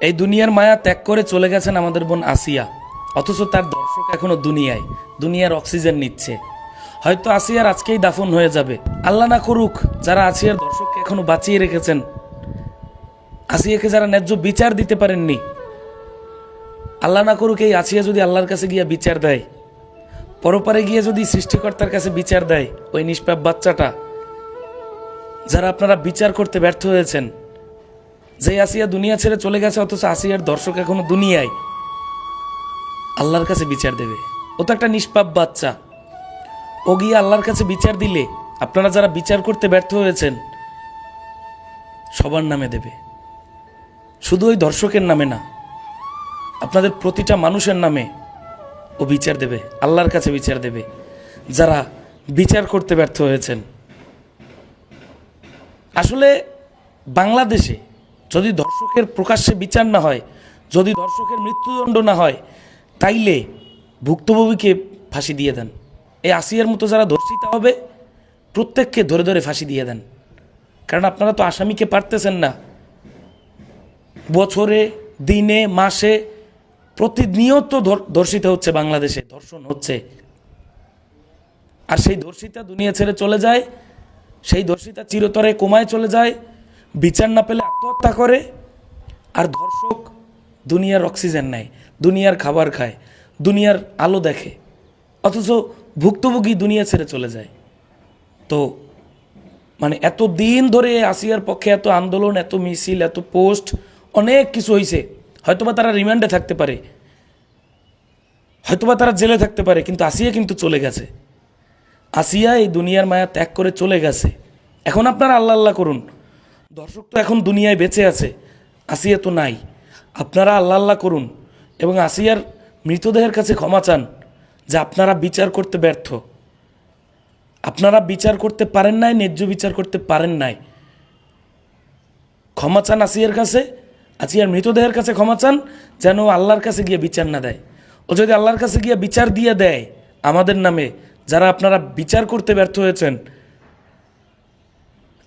এই দুনিয়ার মায়া ত্যাগ করে চলে গেছেন আমাদের বোন আসিয়া, অথচ তার দর্শক এখনো দুনিয়ার অক্সিজেন নিচ্ছে। হয়তো আসিয়ার আজকেই দাফন হয়ে যাবে। আল্লাহ না করুক, যারা আসিয়ার দর্শককে এখনো বাঁচিয়ে রেখেছেন, আসিয়াকে যারা ন্যায্য বিচার দিতে পারেননি, আল্লাহ না করুক এই আসিয়া যদি আল্লাহর কাছে গিয়ে বিচার দেয়, পরপারে গিয়ে যদি সৃষ্টিকর্তার কাছে বিচার দেয়, ওই নিষ্পাপ বাচ্চাটা যারা আপনারা বিচার করতে ব্যর্থ হয়েছেন, যে আসিয়া দুনিয়া ছেড়ে চলে গেছে অথচ আসিয়ার দর্শক এখনো দুনিয়ায়, আল্লাহর কাছে বিচার দেবে। ও তো একটা নিষ্পাপ বাচ্চা, ও গিয়ে আল্লাহর কাছে বিচার দিলে আপনারা যারা বিচার করতে ব্যর্থ হয়েছেন সবার নামে দেবে, শুধু ওই দর্শকের নামে না, আপনাদের প্রতিটা মানুষের নামে ও বিচার দেবে, আল্লাহর কাছে বিচার দেবে যারা বিচার করতে ব্যর্থ হয়েছেন। আসলে বাংলাদেশে যদি দর্শকের প্রকাশ্যে বিচার না হয়, যদি দর্শকের মৃত্যুদণ্ড না হয়, তাইলে ভুক্তভোগীকে ফাঁসি দিয়ে দেন। এই আসিয়ার মতো যারা ধর্ষিতা হবে প্রত্যেককে ধরে ধরে ফাঁসি দিয়ে দেন। কারণ আপনারা তো আসামিকে পারতেছেন না। বছরে, দিনে, মাসে প্রতিনিয়ত ধর্ষিত হচ্ছে, বাংলাদেশে ধর্ষণ হচ্ছে। আর সেই ধর্ষিতা দুনিয়া ছেড়ে চলে যায়, সেই ধর্ষিতা চিরতরে কোমায় চলে যায়, বিচার না পেলে আত্মহত্যা করে। আর ধর্ষক দুনিয়ার অক্সিজেন নেয়, দুনিয়ার খাবার খায়, দুনিয়ার আলো দেখে, অথচ ভুক্তভোগী দুনিয়া ছেড়ে চলে যায়। তো মানে এত দিন ধরে আসিয়ার পক্ষে এত আন্দোলন, এত মিছিল, এত পোস্ট, অনেক কিছু হয়েছে। হয়তোবা তারা রিমান্ডে থাকতে পারে, হয়তোবা তারা জেলে থাকতে পারে, কিন্তু আসিয়া কিন্তু চলে গেছে। আসিয়া এই দুনিয়ার মায়া ত্যাগ করে চলে গেছে। এখন আপনারা আল্লাহ আল্লাহ করুন, দর্শক তো এখন দুনিয়ায় বেঁচে আছে, আসিয়া তো নাই। আপনারা আল্লাহ আল্লাহ করুন এবং আসিয়ার মৃতদেহের কাছে ক্ষমা চান যে আপনারা বিচার করতে ব্যর্থ, আপনারা বিচার করতে পারেন নাই, ন্যায্য বিচার করতে পারেন নাই। ক্ষমা চান আসিয়ার কাছে, আসিয়ার মৃতদেহের কাছে ক্ষমা চান, যেন আল্লাহর কাছে গিয়ে বিচার না দেয়। ও যদি আল্লাহর কাছে গিয়ে বিচার দিয়ে দেয় আমাদের নামে, যারা আপনারা বিচার করতে ব্যর্থ হয়েছেন,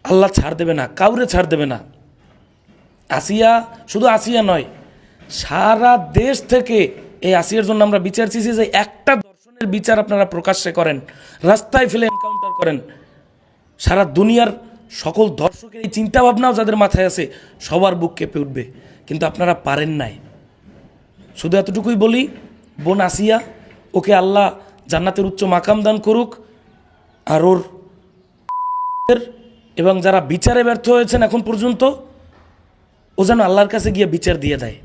আল্লাহ ছাড় দেবে না, কাউরে ছাড় দেবে না। আসিয়া, শুধু আসিয়া নয়, সারা দেশ থেকে এই আসিয়ার জন্য আমরা বিচার চেয়েছি যে একটা দর্শনের বিচার আপনারা প্রকাশ্যে করেন, রাস্তায় ফেলে এনকাউন্টার করেন। সারা দুনিয়ার সকল দর্শকের এই চিন্তাভাবনাও যাদের মাথায় আছে, সবার বুক কেঁপে উঠবে, কিন্তু আপনারা পারেন নাই। শুধু এতটুকুই বলি, বোন আসিয়া, ওকে আল্লাহ জান্নাতের উচ্চ মাকাম দান করুক। আর ওর এবং যারা বিচারে ব্যর্থ হয়েছেন এখন পর্যন্ত, ও যেন আল্লাহর কাছে গিয়ে বিচার দিয়ে দেয়।